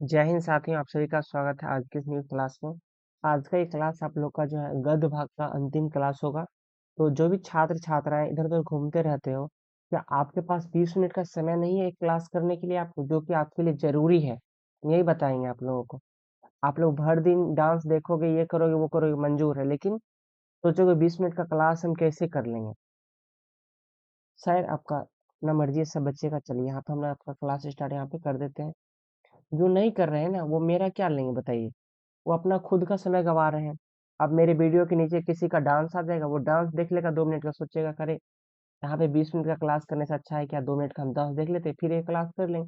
जय हिंद साथियों, आप सभी का स्वागत है आज की इस न्यू क्लास में। आज का ये क्लास आप लोग का जो है गद्य भाग का अंतिम क्लास होगा। तो जो भी छात्र छात्राएं इधर उधर घूमते रहते हो, क्या आपके पास 20 मिनट का समय नहीं है एक क्लास करने के लिए, आपको जो कि आपके लिए जरूरी है? यही बताएंगे आप लोगों को। आप लोग भर दिन डांस देखोगे, ये करोगे वो करोगे, मंजूर है, लेकिन सोचोगे 20 मिनट का क्लास हम कैसे कर लेंगे। शायद आपका अपना मर्जी है, सब बच्चे का। चलिए यहाँ पे हम आपका क्लास स्टार्ट यहाँ पे कर देते हैं। जो नहीं कर रहे हैं ना, वो मेरा क्या लेंगे बताइए। वो अपना खुद का समय गंवा रहे हैं। अब मेरे वीडियो के नीचे किसी का डांस आ जाएगा, वो डांस देख लेगा 2 मिनट का, सोचेगा करे यहाँ पे 20 मिनट का क्लास करने से अच्छा है क्या 2 मिनट का हम डांस देख लेते, फिर एक क्लास कर लेंगे।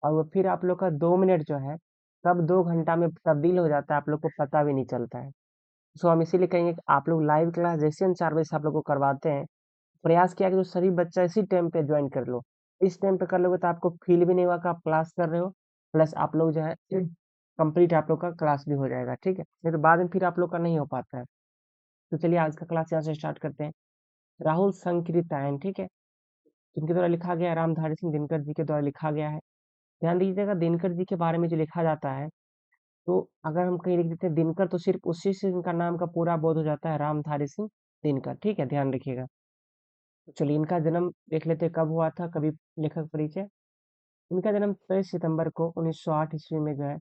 और वो फिर आप लोग का 2 मिनट जो है कब 2 घंटा में तब्दील हो जाता है, आप लोग को पता भी नहीं चलता है। सो हम इसीलिए कहेंगे कि आप लोग लाइव क्लास जैसे हम 4 बजे से आप लोग को करवाते हैं, प्रयास किया कि जो सभी बच्चा इसी टाइम पे ज्वाइन कर लो। इस टाइम पे कर लोगे तो आपको फील भी नहीं होगा कि आप क्लास कर रहे हो, प्लस आप लोग जो है कंप्लीट आप लोग का क्लास भी हो जाएगा, ठीक है। नहीं तो बाद में फिर आप लोग का नहीं हो पाता है। तो चलिए आज का क्लास यहाँ से स्टार्ट करते हैं। राहुल संकृतायन, ठीक है, जिनके द्वारा लिखा गया है, रामधारी सिंह दिनकर जी के द्वारा लिखा गया है। ध्यान दीजिएगा, दिनकर जी के बारे में जो लिखा जाता है, तो अगर हम कहीं लिख देते हैं दिनकर, तो सिर्फ उसी से इनका नाम का पूरा बोध हो जाता है, रामधारी सिंह दिनकर, ठीक है, ध्यान रखिएगा। तो चलिए इनका जन्म देख लेते हैं कब हुआ था, कभी लेखक परिचय। इनका जन्म 23 सितंबर को 1908 ईस्वी में जो है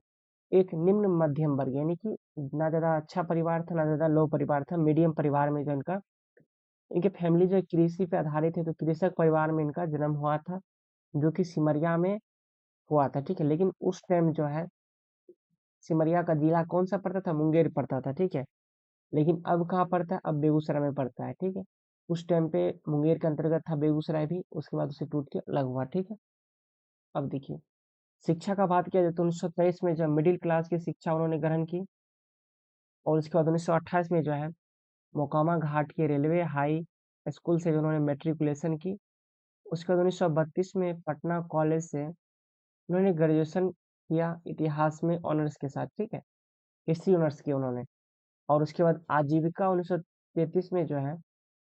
एक निम्न मध्यम वर्ग, यानी कि ना ज्यादा अच्छा परिवार था ना ज्यादा लो परिवार था, मीडियम परिवार में जो इनका, इनके फैमिली जो है कृषि पे आधारित है, तो कृषक परिवार में इनका जन्म हुआ था, जो कि सिमरिया में हुआ था, ठीक है। लेकिन उस टाइम जो है सिमरिया का जिला कौन सा पड़ता था, मुंगेर पड़ता था, ठीक है। लेकिन अब कहाँ पड़ता है, अब बेगूसराय में पड़ता है, ठीक है। उस टाइम पे मुंगेर के अंतर्गत था बेगूसराय भी, उसके बाद उसे टूट के अलग हुआ, ठीक है। अब देखिए, शिक्षा का बात किया जाए तो 1923 में जब मिडिल क्लास की शिक्षा उन्होंने ग्रहण की, और उसके बाद 1928 में जो है मोकामा घाट के रेलवे हाई स्कूल से जो उन्होंने मेट्रिकुलेशन की। उसके बाद 1932 में पटना कॉलेज से उन्होंने ग्रेजुएशन किया इतिहास में ऑनर्स के साथ, ठीक है, हिस्ट्री ऑनर्स किया उन्होंने। और उसके बाद आजीविका 1933 में जो है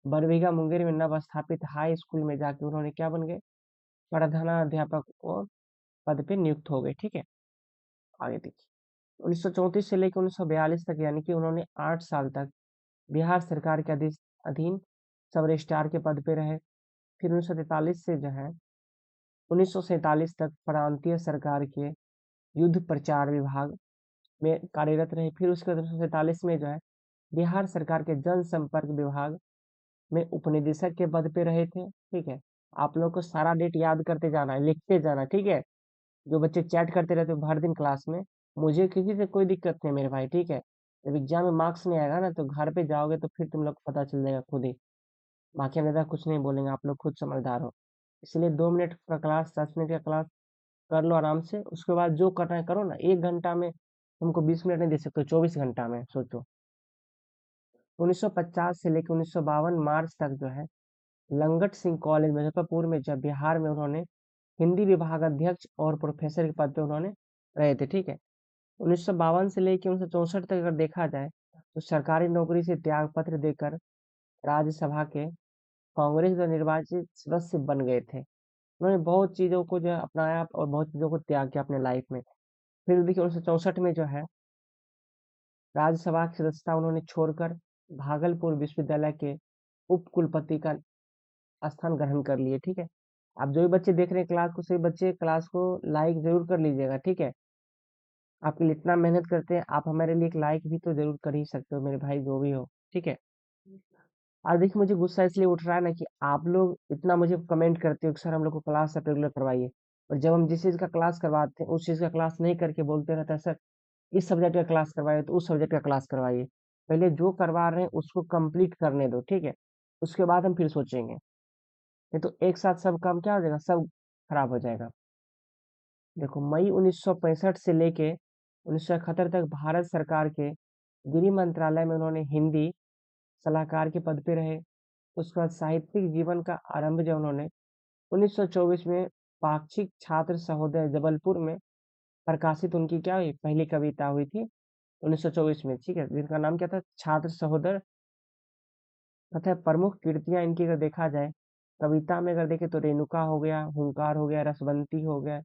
बरबीघा मुंगेर में नव स्थापित हाई स्कूल में जाके उन्होंने क्या बन गए, प्रधानाध्यापक और पद पे नियुक्त हो गए, ठीक है। आगे देखिए, 1934 से लेकर 1942 तक, यानी कि उन्होंने 8 साल तक बिहार सरकार के अधीन सब रजिस्ट्रार के पद पे रहे। फिर 1943 से जो है 1947 तक प्रांतीय सरकार के युद्ध प्रचार विभाग में कार्यरत रहे। फिर उसके बाद 1947 में जो है बिहार सरकार के जनसंपर्क विभाग में उपनिदेशक के पद पे रहे थे, ठीक है। आप लोग को सारा डेट याद करते जाना है, लिखते जाना, ठीक है। जो बच्चे चैट करते रहते हो भर दिन क्लास में, मुझे किसी से कोई दिक्कत नहीं मेरे भाई, ठीक है। जब एग्जाम में मार्क्स नहीं आएगा ना, तो घर पे जाओगे तो फिर तुम लोग को पता चल जाएगा खुद ही। बाकी हम ज्यादा कुछ नहीं बोलेंगे, आप लोग खुद समझदार हो। इसलिए 2 मिनट का क्लास, 10 मिनट का क्लास कर लो आराम से। उसके बाद जो करना है करो ना, 1 घंटा में तुमको 20 मिनट नहीं दे सकते, 24 घंटा में सोचो। 1950 से लेकर 1952 मार्च तक जो है लंगट सिंह कॉलेज मुजफ्फरपुर में, जब बिहार में उन्होंने हिंदी विभाग अध्यक्ष और प्रोफेसर के पद पे उन्होंने रहे थे, ठीक है। 1952 से लेकर 1964 तक अगर देखा जाए, तो सरकारी नौकरी से त्याग पत्र देकर राज्यसभा के कांग्रेस द्वारा निर्वाचित सदस्य बन गए थे। उन्होंने बहुत चीजों को जो है अपनाया और बहुत चीजों को त्याग किया अपने लाइफ में। फिर देखिए 1964 में जो है राज्यसभा की सदस्यता उन्होंने छोड़कर भागलपुर विश्वविद्यालय के उप कुलपति का स्थान ग्रहण कर लिए, ठीक है। आप जो भी बच्चे देख रहे हैं क्लास को, सभी बच्चे क्लास को लाइक जरूर कर लीजिएगा, ठीक है। आपके लिए इतना मेहनत करते हैं, आप हमारे लिए एक लाइक भी तो जरूर कर ही सकते हो मेरे भाई, जो भी हो, ठीक है। आज देखिए, मुझे गुस्सा इसलिए उठ रहा है ना कि आप लोग इतना मुझे कमेंट करते हो कि सर हम लोग को क्लास आप रेगुलर करवाइए, और जब हम जिस चीज का क्लास करवाते हैं उस चीज का क्लास नहीं करके बोलते रहता है सर इस सब्जेक्ट का क्लास करवाइए तो उस सब्जेक्ट का क्लास करवाइए। पहले जो करवा रहे हैं उसको कंप्लीट करने दो, ठीक है। उसके बाद हम फिर सोचेंगे, नहीं तो एक साथ सब काम क्या हो जाएगा, सब खराब हो जाएगा। देखो, मई 1965 से लेके 1971 तक भारत सरकार के गृह मंत्रालय में उन्होंने हिंदी सलाहकार के पद पे रहे। उसके बाद साहित्यिक जीवन का आरंभ जो उन्होंने 1924 में पाक्षिक छात्र सहोदय जबलपुर में प्रकाशित उनकी क्या हुई, पहली कविता हुई थी 1924 में, ठीक है, जिनका नाम क्या था, छात्र सहोदर। तथा प्रमुख कृतियां इनकी अगर देखा जाए, कविता में अगर देखें तो रेणुका हो गया, हुंकार हो गया, रसवंती हो गया,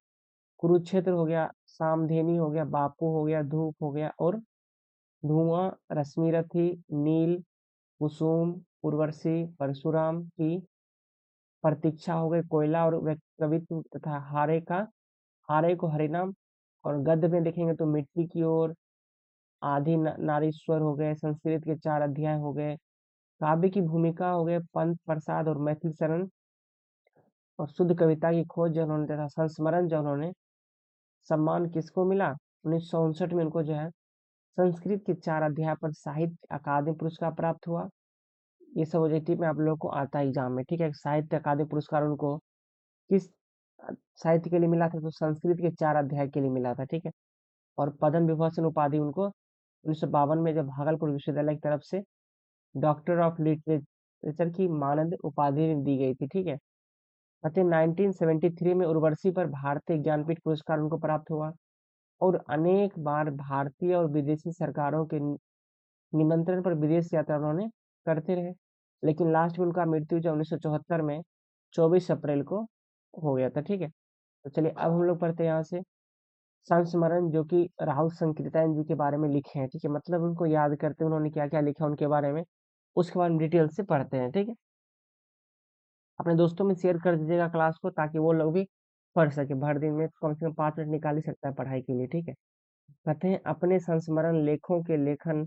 कुरुक्षेत्र हो गया, सामधेनी हो गया, बापू हो गया, धूप हो गया और धुआं, रश्मिरथी, नील, कुसुम, उर्वशी, परशुराम की प्रतीक्षा हो गई, कोयला और कवित्व तथा हारे को हरिनाम। और गद्य में देखेंगे तो मिट्टी की ओर, नारीश्वर हो गए, संस्कृत के 4 अध्याय हो गए, काव्य की भूमिका हो गए, पंत प्रसाद और मैथिल शरण, और शुद्ध कविता की खोज जो उन्होंने तथा संस्मरण जो उन्होंने, सम्मान किसको मिला 1959 में उनको जो है संस्कृत के 4 अध्याय पर साहित्य अकादमी पुरस्कार प्राप्त हुआ। ये सब ऑब्जेक्टिव में आप लोगों को आता है एग्जाम में, ठीक है। साहित्य अकादमी पुरस्कार उनको किस साहित्य के लिए मिला था, तो संस्कृत के 4 अध्याय के लिए मिला था, ठीक है। और पद्म विभूषण उपाधि उनको 1952 में जब भागलपुर विश्वविद्यालय की तरफ से डॉक्टर ऑफ लिटरेचर की मानद उपाधि दी गई थी, ठीक है। कहते हैं 1973 में उर्वशी पर भारतीय ज्ञानपीठ पुरस्कार उनको प्राप्त हुआ। और अनेक बार भारतीय और विदेशी सरकारों के निमंत्रण पर विदेश यात्रा उन्होंने करते रहे, लेकिन लास्ट में उनका मृत्यु जो 1974 में 24 अप्रैल को हो गया था, ठीक है। तो चलिए अब हम लोग पढ़ते हैं यहाँ से संस्मरण, जो कि राहुल संकीर्तन जी के बारे में लिखे हैं, ठीक है। मतलब उनको याद करते हैं उन्होंने क्या क्या लिखा उनके बारे में, उसके बारे में डिटेल से पढ़ते हैं, ठीक है। अपने दोस्तों में शेयर कर दीजिएगा क्लास को, ताकि वो लोग भी पढ़ सके। भर दिन में कम से कम 5 मिनट निकाल ही सकता है पढ़ाई के लिए, ठीक है। कहते हैं अपने संस्मरण लेखों के लेखन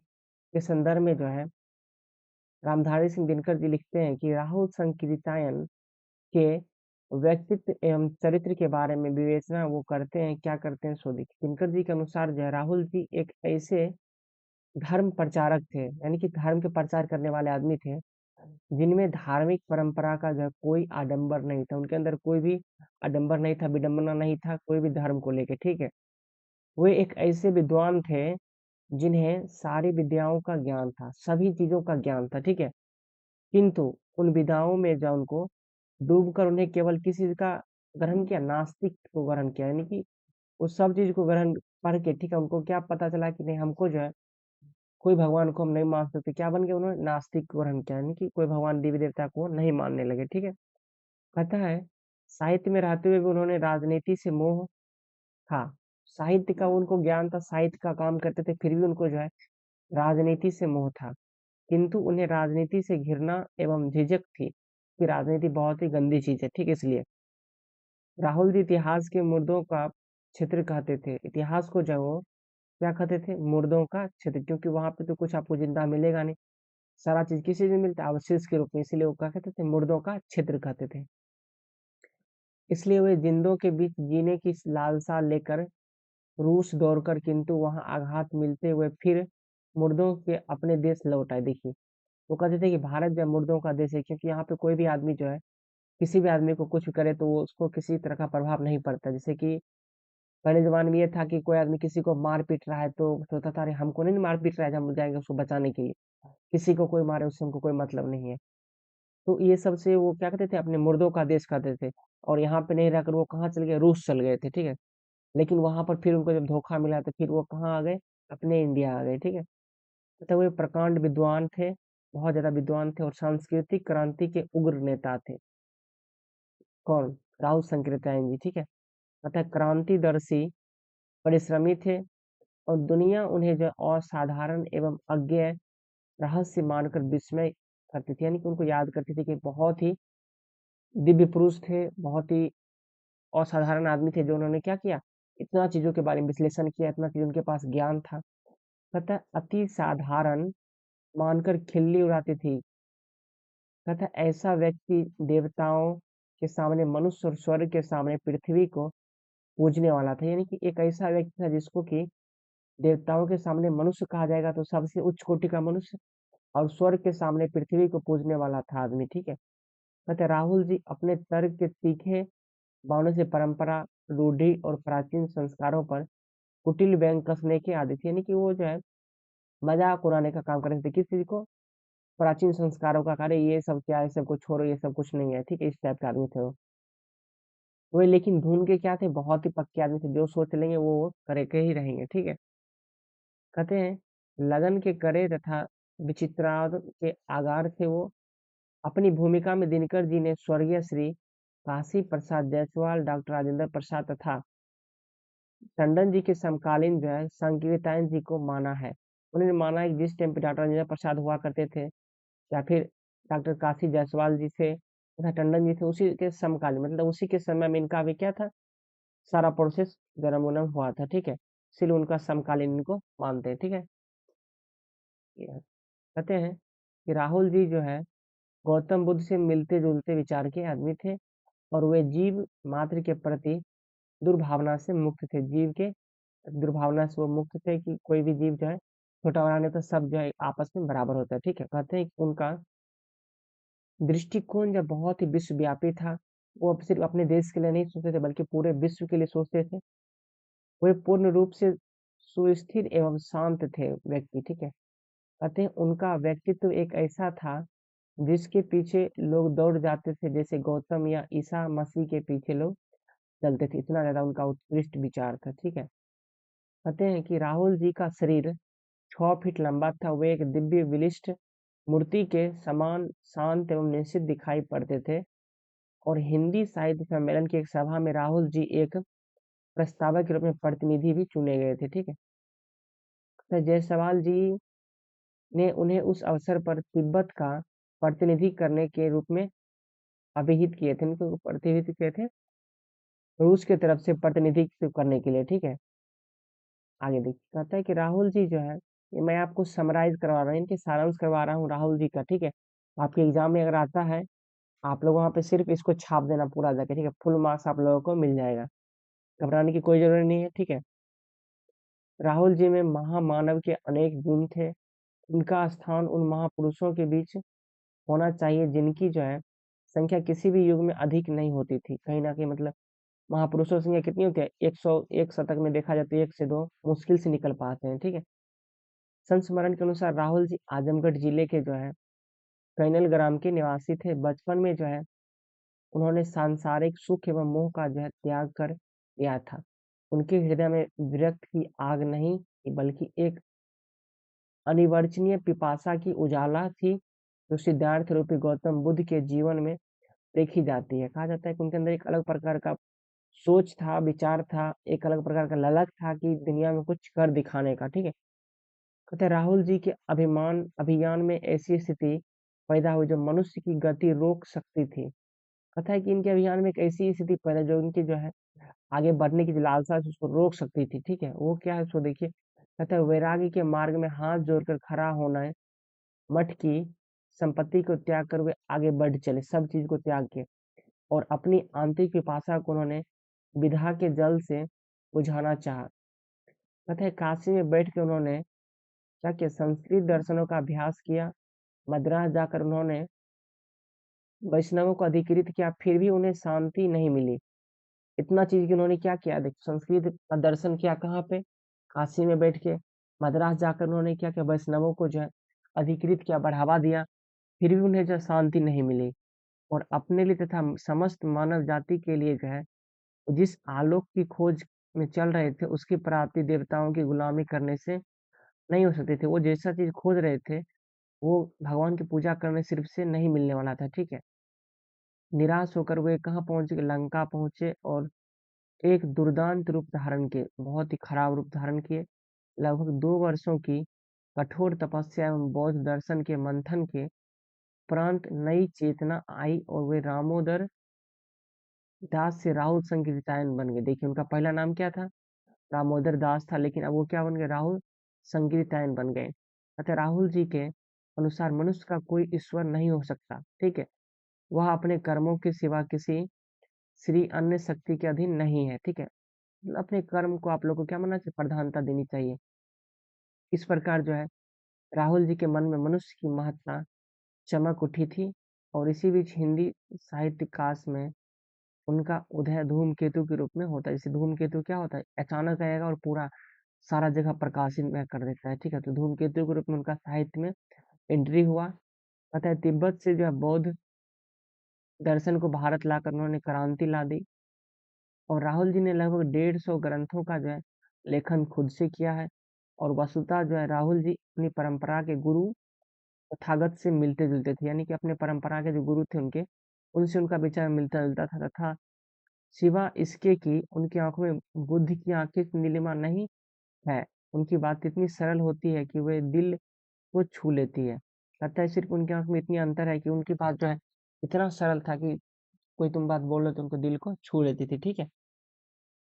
के संदर्भ में जो है रामधारी सिंह दिनकर जी लिखते हैं कि राहुल संकीर्तन के व्यक्तित्व एवं चरित्र के बारे में विवेचना वो करते हैं, क्या करते हैं सो देखिए। दिनकर जी के अनुसार जो है राहुल जी एक ऐसे धर्म प्रचारक थे, यानी कि धर्म के प्रचार करने वाले आदमी थे, जिनमें धार्मिक परंपरा का जो है कोई आडंबर नहीं था। उनके अंदर कोई भी आडंबर नहीं था, विडंबना नहीं था कोई भी धर्म को लेके, ठीक है। वे एक ऐसे विद्वान थे जिन्हें सारी विद्याओं का ज्ञान था, सभी चीजों का ज्ञान था, ठीक है। किंतु उन विद्याओं में जो उनको डूबकर उन्हें केवल किसी चीज का ग्रहण किया, नास्तिक को ग्रहण किया, यानी कि उस सब चीज को ग्रहण पढ़ के, ठीक है, उनको क्या पता चला कि नहीं, हमको जो है कोई भगवान को हम नहीं मान सकते, क्या बन गए उन्होंने नास्तिक को ग्रहण किया, यानी कि कोई भगवान देवी देवता को नहीं मानने लगे, ठीक है। कहता है साहित्य में रहते हुए भी उन्होंने राजनीति से मोह था। साहित्य का उनको ज्ञान था, साहित्य का काम करते थे, फिर भी उनको जो है राजनीति से मोह था। किंतु उन्हें राजनीति से घृणा एवं झिझक थी कि राजनीति बहुत ही गंदी चीज है, ठीक है। इसलिए राहुल जी इतिहास के मुर्दों का क्षेत्र कहते थे। इतिहास को जो वो क्या कहते थे, मुर्दों का क्षेत्र, क्योंकि वहां पे तो कुछ आपको जिंदा मिलेगा नहीं, सारा चीज किस चीज में मिलता है, अवशेष के रूप में, इसीलिए वो क्या कहते थे, मुर्दों का क्षेत्र कहते थे। इसलिए वे जिंदों के बीच जीने की लालसा लेकर रूस दौड़कर, किंतु वहां आघात मिलते हुए फिर मुर्दों के अपने देश लौट आए। देखिए वो कहते थे कि भारत जो है मुर्दों का देश है, क्योंकि यहाँ पे कोई भी आदमी जो है किसी भी आदमी को कुछ भी करे तो वो उसको किसी तरह का प्रभाव नहीं पड़ता। जैसे कि पहले जमाने में ये था कि कोई आदमी किसी को मार पीट रहा है तो सोचता था अरे हमको नहीं मार पीट रहा है, हम जाएंगे उसको बचाने के लिए, किसी को कोई मारे उससे हमको कोई मतलब नहीं है। तो ये सब से वो क्या कहते थे, अपने मुर्दों का देश कहते थे। और यहाँ पे नहीं रहकर वो कहाँ चल गए, रूस चल गए थे, ठीक है। लेकिन वहां पर फिर उनको जब धोखा मिला तो फिर वो कहाँ आ गए, अपने इंडिया आ गए, ठीक है। तो वे प्रकांड विद्वान थे, बहुत ज्यादा विद्वान थे, और सांस्कृतिक क्रांति के उग्र नेता थे। कौन, राहुल संकृत्यायन जी, ठीक है। अतः क्रांतिदर्शी परिश्रमी थे, और दुनिया उन्हें जो असाधारण एवं अज्ञेय रहस्य मानकर विस्मय करती थी, यानी कि उनको याद करती थी कि बहुत ही दिव्य पुरुष थे, बहुत ही असाधारण आदमी थे, जो उन्होंने क्या किया, इतना चीजों के बारे में विश्लेषण किया, इतना चीज उनके पास ज्ञान था। कहता अति साधारण मानकर खिल्ली उड़ाती थी। कहता ऐसा व्यक्ति देवताओं के सामने, मनुष्य और स्वर्ग के सामने पृथ्वी को पूजने वाला था, यानी कि एक ऐसा व्यक्ति था जिसको कि देवताओं के सामने मनुष्य कहा जाएगा तो सबसे उच्च कोटि का मनुष्य, और स्वर्ग के सामने पृथ्वी को पूजने वाला था आदमी, ठीक है। कहते राहुल जी अपने तर्क के तीखे बाणों से परंपरा, रूढ़ि और प्राचीन संस्कारों पर कुटिल व्यंग कसने के आदि थे, यानी कि वो जो है मजाक उड़ाने का काम करते थे, किस चीज को, प्राचीन संस्कारों का कार्य, ये सब क्या है, सब कुछ छोड़ो, ये सब कुछ नहीं है, ठीक है, इस टाइप के आदमी थे वो। वे लेकिन ढूंढ के क्या थे, बहुत ही पक्के आदमी थे, जो सोच लेंगे वो करे के ही रहेंगे, ठीक है। कहते हैं लगन के करे तथा विचित्रार्थ के आगार थे वो। अपनी भूमिका में दिनकर जी ने स्वर्गीय श्री काशी प्रसाद जायसवाल, डॉक्टर राजेंद्र प्रसाद तथा टंडन जी के समकालीन जो है संकीर्तायन जी को माना है। उन्होंने माना है कि जिस टाइम पे डॉक्टर राजेंद्र प्रसाद हुआ करते थे या फिर डॉक्टर काशी जायसवाल जी थे तथा टंडन जी थे, उसी के समकालीन मतलब उसी के समय में इनका भी क्या था, सारा प्रोसेस जन्म उन्म हुआ था। ठीक है, इसलिए उनका समकालीन इनको मानते हैं। ठीक है, ये कहते हैं कि राहुल जी जो है गौतम बुद्ध से मिलते जुलते विचार के आदमी थे और वे जीव मात्र के प्रति दुर्भावना से मुक्त थे। जीव के दुर्भावना से वो मुक्त थे कि कोई भी जीव जो है छोटा बड़ा नहीं तो सब जो है आपस में बराबर होता है। ठीक है, कहते हैं कि उनका दृष्टिकोण जब बहुत ही विश्वव्यापी था, वो अब सिर्फ अपने देश के लिए नहीं सोचते थे बल्कि पूरे विश्व के लिए सोचते थे। वे पूर्ण रूप से सुस्थिर एवं शांत थे व्यक्ति। ठीक है, कहते हैं उनका व्यक्तित्व एक ऐसा था जिसके पीछे लोग दौड़ जाते थे, जैसे गौतम या ईसा मसीह के पीछे लोग चलते थे। इतना ज्यादा उनका उत्कृष्ट विचार था। ठीक है, कहते हैं कि राहुल जी का शरीर 6 फीट लंबा था। वे एक दिव्य विशिष्ट मूर्ति के समान शांत एवं निश्चित दिखाई पड़ते थे और हिंदी साहित्य सम्मेलन की एक सभा में राहुल जी एक प्रस्तावक के रूप में प्रतिनिधि भी चुने गए थे। ठीक है, तो जायसवाल जी ने उन्हें उस अवसर पर तिब्बत का प्रतिनिधि करने के रूप में अभिहित किए थे। उनको प्रतिनिधित्व किए थे रूस की तरफ से प्रतिनिधित्व करने के लिए। ठीक है, आगे देखिए, कहता है कि राहुल जी जो है, ये मैं आपको समराइज करवा रहा हूँ, इनके सारांश करवा रहा हूँ राहुल जी का। ठीक है, आपके एग्जाम में अगर आता है, आप लोग वहां पे सिर्फ इसको छाप देना पूरा जाके। ठीक है, फुल मार्क्स आप लोगों को मिल जाएगा, घबराने की कोई जरूरत नहीं है। ठीक है, राहुल जी में महामानव के अनेक गुण थे। उनका स्थान उन महापुरुषों के बीच होना चाहिए जिनकी जो है संख्या किसी भी युग में अधिक नहीं होती थी। कहीं ना कहीं मतलब महापुरुषों की संख्या कितनी होती है, 101 शतक में देखा जाए तो 1 से 2 मुश्किल से निकल पाते हैं। ठीक है, संस्मरण के अनुसार राहुल जी आजमगढ़ जिले के जो है कैनल ग्राम के निवासी थे। बचपन में जो है उन्होंने सांसारिक सुख एवं मोह का जो है त्याग कर दिया था। उनके हृदय में विरक्त की आग नहीं बल्कि एक अनिवर्चनीय पिपासा की उजाला थी जो सिद्धार्थ रूपी गौतम बुद्ध के जीवन में देखी जाती है। कहा जाता है कि उनके अंदर एक अलग प्रकार का सोच था, विचार था, एक अलग प्रकार का ललक था कि दुनिया में कुछ कर दिखाने का। ठीक है, कहते हैं राहुल जी के अभियान में ऐसी स्थिति पैदा हुई जो मनुष्य की गति रोक सकती थी। कहता है कि इनके अभियान में एक ऐसी स्थिति पैदा जो उनकी जो है आगे बढ़ने की जो लालसा है उसको रोक सकती थी। ठीक है, वो क्या है उसको देखिए। कहता है वैरागी के मार्ग में हाथ जोड़कर खड़ा होना है, मठ की संपत्ति को त्याग कर वे आगे बढ़ चले, सब चीज को त्याग के, और अपनी आंतरिक पिपासा को उन्होंने विधा के जल से बुझाना चाहा। कहते हैं काशी में बैठ के उन्होंने क्या किया, संस्कृत दर्शनों का अभ्यास किया। मद्रास जाकर उन्होंने वैष्णवों को अधिकृत किया, फिर भी उन्हें शांति नहीं मिली। इतना चीज की उन्होंने क्या किया, देखो संस्कृत का दर्शन किया कहाँ पे, काशी में बैठ के। मद्रास जाकर उन्होंने क्या किया, वैष्णवों को जो है अधिकृत किया, बढ़ावा दिया, फिर भी उन्हें जो है शांति नहीं मिली। और अपने लिए तथा समस्त मानव जाति के लिए जो है जिस आलोक की खोज में चल रहे थे उसकी प्राप्ति देवताओं की गुलामी करने से नहीं हो सकती थी। वो जैसा चीज खोज रहे थे वो भगवान की पूजा करने सिर्फ से नहीं मिलने वाला था। ठीक है, निराश होकर वे कहाँ पहुंचे, लंका पहुंचे और एक दुर्दांत रूप धारण किए, बहुत ही खराब रूप धारण किए। लगभग 2 वर्षों की कठोर तपस्या एवं बौद्ध दर्शन के मंथन के उपरांत नई चेतना आई और वे रामोदर दास से राहुल संकीर्तायन बन गए। देखिए उनका पहला नाम क्या था, रामोदर दास था, लेकिन अब वो क्या बन गए, राहुल संकीर्तायन बन गए। अतः राहुल जी के अनुसार मनुष्य का कोई ईश्वर नहीं हो सकता। ठीक है, वह अपने कर्मों के सिवा किसी श्री अन्य शक्ति के अधीन नहीं है। ठीक है, मतलब अपने कर्म को आप लोग को क्या मानना चाहिए, प्रधानता देनी चाहिए। इस प्रकार जो है राहुल जी के मन में मनुष्य की महत्ता चमक उठी थी। और इसी बीच हिंदी साहित्य काश में उनका उदय धूमकेतु के रूप में होता है। जैसे धूमकेतु क्या होता है, अचानक आएगा और पूरा सारा जगह प्रकाशित में कर देता है। ठीक है, तो धूमकेतु के रूप में उनका साहित्य में एंट्री हुआ। पता है तिब्बत से जो है बौद्ध दर्शन को भारत लाकर उन्होंने क्रांति ला दी। और राहुल जी ने लगभग 150 ग्रंथों का जो है लेखन खुद से किया है। और वसुता जो है राहुल जी अपनी परंपरा के गुरु तथागत से मिलते जुलते थे, यानी कि अपने परंपरा के जो गुरु थे उनके, उनसे उनका विचार मिलता जुलता था। तथा सिवा इसके कि उनकी आंखों में बुद्धि की आंखें की नीलिमा नहीं है। उनकी बात इतनी सरल होती है कि वे दिल को छू लेती है। लगता है सिर्फ उनकी आंख में इतनी अंतर है कि उनकी बात जो है इतना सरल था कि कोई तुम बात बोल रहे तो उनको दिल को छू लेती थी। ठीक है,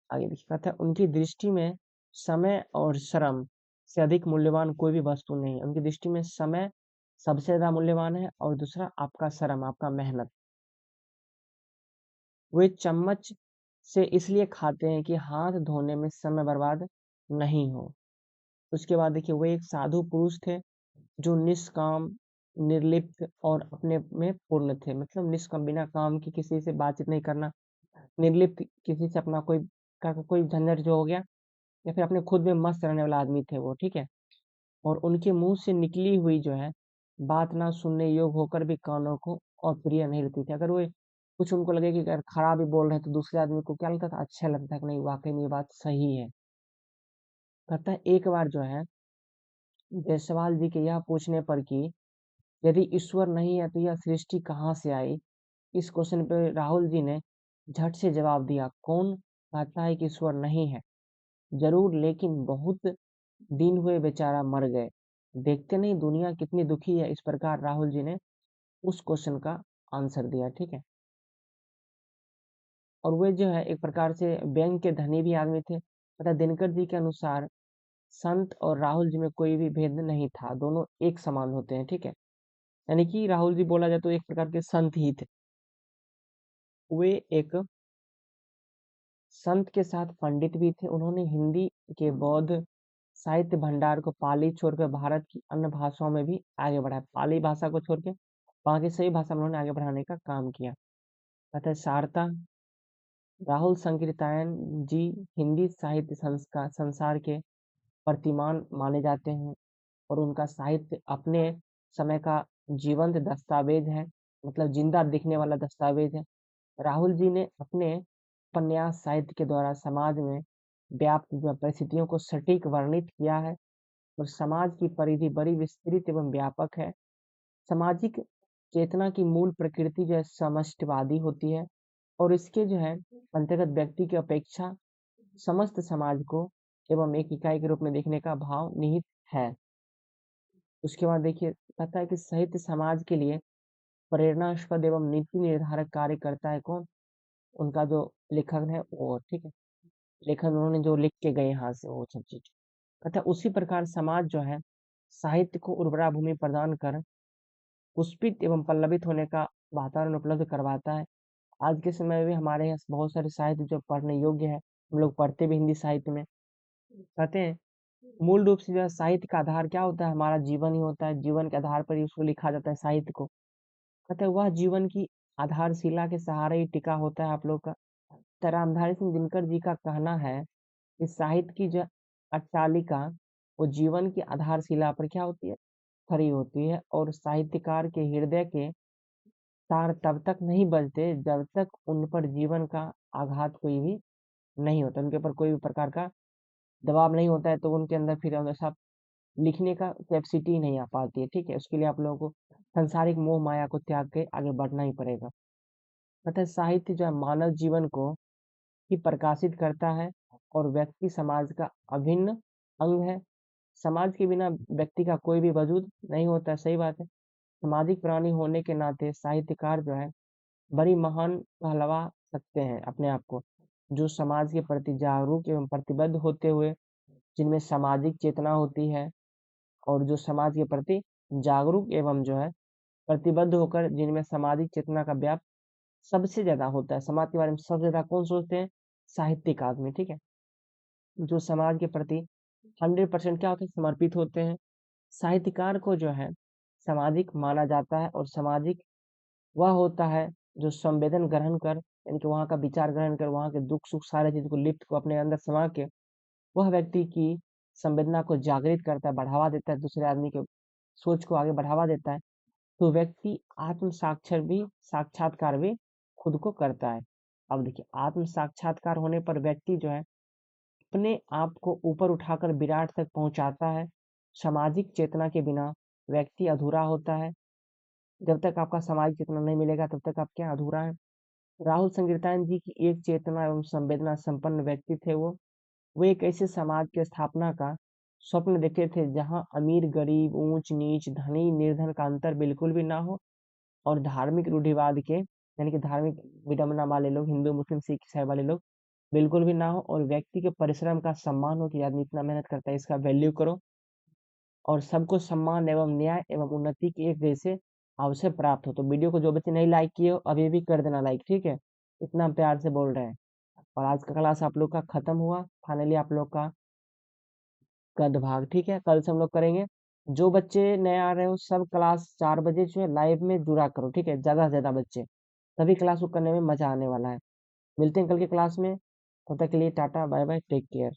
आगे देखिए, कहता है उनकी दृष्टि में समय और श्रम से अधिक मूल्यवान कोई भी वस्तु नहीं है। उनकी दृष्टि में समय सबसे ज्यादा मूल्यवान है और दूसरा आपका श्रम, आपका मेहनत। वे चम्मच से इसलिए खाते हैं कि हाथ धोने में समय बर्बाद नहीं हो। उसके बाद देखिए, वे एक साधु पुरुष थे जो निष्काम, निर्लिप्त और अपने में पूर्ण थे। मतलब निष्काम, बिना काम की किसी से बातचीत नहीं करना, निर्लिप्त, किसी से अपना कोई का कोई झंझट जो हो गया, या फिर अपने खुद में मस्त रहने वाला आदमी थे वो। ठीक है, और उनके मुंह से निकली हुई जो है बात ना सुनने योग्य होकर भी कानों को अप्रिय नहीं लगती थी। अगर वो कुछ उनको लगे कि अगर खराब ही बोल रहे हैं तो दूसरे आदमी को क्या लगता था, अच्छा लगता है कि नहीं वाकई में ये बात सही है। कहता है एक बार जो है जायसवाल जी के यह पूछने पर कि यदि ईश्वर नहीं है तो यह सृष्टि कहाँ से आई, इस क्वेश्चन पे राहुल जी ने झट से जवाब दिया, कौन कहता है कि ईश्वर नहीं है? जरूर, लेकिन बहुत दिन हुए बेचारा मर गए, देखते नहीं दुनिया कितनी दुखी है। इस प्रकार राहुल जी ने उस क्वेश्चन का आंसर दिया। ठीक है, और वे जो है एक प्रकार से व्यंग के धनी भी आदमी थे। तथा दिनकर जी के अनुसार संत और राहुल जी में कोई भी भेद नहीं था, दोनों एक समान होते हैं। ठीक है, यानी कि राहुल जी बोला जाए तो एक प्रकार के संत ही थे। वे एक संत के साथ पंडित भी थे। उन्होंने हिंदी के बौद्ध साहित्य भंडार को पाली छोड़कर भारत की अन्य भाषाओं में भी आगे बढ़ाया। पाली भाषा को छोड़ के बाकी सभी भाषा में उन्होंने आगे बढ़ाने का काम किया। अतः सारता राहुल संकीर्तन जी हिंदी साहित्य संसार के प्रतिमान माने जाते हैं, और उनका साहित्य अपने समय का जीवंत दस्तावेज है, मतलब जिंदा दिखने वाला दस्तावेज है। राहुल जी ने अपने उपन्यास साहित्य के द्वारा समाज में व्याप्त परिस्थितियों को सटीक वर्णित किया है, और समाज की परिधि बड़ी विस्तृत एवं व्यापक है। सामाजिक चेतना की मूल प्रकृति जो है समष्टिवादी होती है, और इसके जो है अंतर्गत व्यक्ति की अपेक्षा समस्त समाज को एवं एक इकाई के रूप में देखने का भाव निहित है। उसके बाद देखिए, कहता है कि साहित्य समाज के लिए प्रेरणास्पद एवं नीति निर्धारक कार्य करता है। कौन? उनका जो लेखक है वो। ठीक है, लेखन उन्होंने जो लिख के गए यहाँ से वो सब चीज। कहता है उसी प्रकार समाज जो है साहित्य को उर्वरा भूमि प्रदान कर पुष्पित एवं पल्लवित होने का वातावरण उपलब्ध करवाता है। आज के समय में भी हमारे यहाँ बहुत सारे साहित्य जो पढ़ने योग्य है, हम लोग पढ़ते भी हिंदी साहित्य में। कहते हैं मूल रूप से जो है साहित्य का आधार क्या होता है, हमारा जीवन ही होता है। जीवन के आधार पर ही उसको लिखा जाता है साहित्य को। कहते हैं वह जीवन की आधारशिला के सहारे ही टिका होता है आप लोग का। तो रामधारी सिंह दिनकर जी का कहना है कि साहित्य की जो अट्टालिका वो जीवन की आधारशिला पर क्या होती है, खड़ी होती है, और साहित्यकार के हृदय के तार तब तक नहीं बजते जब तक उन पर जीवन का आघात कोई भी नहीं होता, उनके ऊपर कोई भी प्रकार का दबाव नहीं होता है, तो उनके अंदर फिर ऐसा लिखने का कैपेसिटी नहीं आ पाती है। ठीक है, उसके लिए आप लोगों को सांसारिक मोह माया को त्याग के आगे बढ़ना ही पड़ेगा। अतः साहित्य जो है मानव जीवन को ही प्रकाशित करता है, और व्यक्ति समाज का अभिन्न अंग है। समाज के बिना व्यक्ति का कोई भी वजूद नहीं होता। सही बात है, सामाजिक प्राणी होने के नाते साहित्यकार जो है बड़ी महान कहलवा सकते हैं अपने आप को, जो समाज के प्रति जागरूक एवं प्रतिबद्ध होते हुए, जिनमें सामाजिक चेतना होती है, और जो समाज के प्रति जागरूक एवं जो है प्रतिबद्ध होकर जिनमें सामाजिक चेतना का व्याप सबसे ज्यादा होता है। समाज के बारे में सबसे ज्यादा कौन सोचते हैं? साहित्यिक आदमी। ठीक है, जो समाज के प्रति 100% क्या होते हैं, समर्पित होते हैं। साहित्यकार को जो है सामाजिक माना जाता है, और सामाजिक वह होता है जो संवेदन ग्रहण कर, यानी कि वहाँ का विचार ग्रहण कर, वहाँ के दुख सुख सारे चीज को लिप्त को अपने अंदर समा के वह व्यक्ति की संवेदना को जागृत करता है, बढ़ावा देता है, दूसरे आदमी के सोच को आगे बढ़ावा देता है। तो व्यक्ति आत्म साक्षर भी साक्षात्कार भी खुद को करता है। अब देखिए, आत्म साक्षात्कार होने पर व्यक्ति जो है अपने आप को ऊपर उठाकर विराट तक पहुंचाता है। सामाजिक चेतना के बिना व्यक्ति अधूरा होता है। जब तक आपका सामाजिक चेतना नहीं मिलेगा तब तक आप क्या, अधूरा है। राहुल संकीर्तन जी की एक चेतना एवं संवेदना संपन्न व्यक्ति थे वो एक ऐसे समाज की स्थापना का स्वप्न देखते थे जहां अमीर गरीब ऊंच नीच धनी निर्धन का अंतर बिल्कुल भी ना हो, और धार्मिक रूढ़िवाद के यानी कि धार्मिक विडंबना वाले लोग हिंदू मुस्लिम सिख ईसाई वाले लोग बिल्कुल भी ना हो, और व्यक्ति के परिश्रम का सम्मान हो कि आदमी इतना मेहनत करता है इसका वैल्यू करो, और सबको सम्मान एवं न्याय एवं उन्नति के एक जैसे अवसर प्राप्त हो। तो वीडियो को जो बच्चे नहीं लाइक किए हो अभी भी कर देना लाइक, ठीक है, इतना हम प्यार से बोल रहे हैं। और आज का क्लास आप लोग का खत्म हुआ, फाइनली आप लोग का गद भाग, ठीक है, कल से हम लोग करेंगे। जो बच्चे नए आ रहे हो सब क्लास 4 बजे जो है लाइव में जुड़ा करो, ठीक है, ज्यादा से ज्यादा बच्चे, तभी क्लास को करने में मजा आने वाला है। मिलते हैं कल की क्लास में, तब तक के लिए tata bye bye, take care.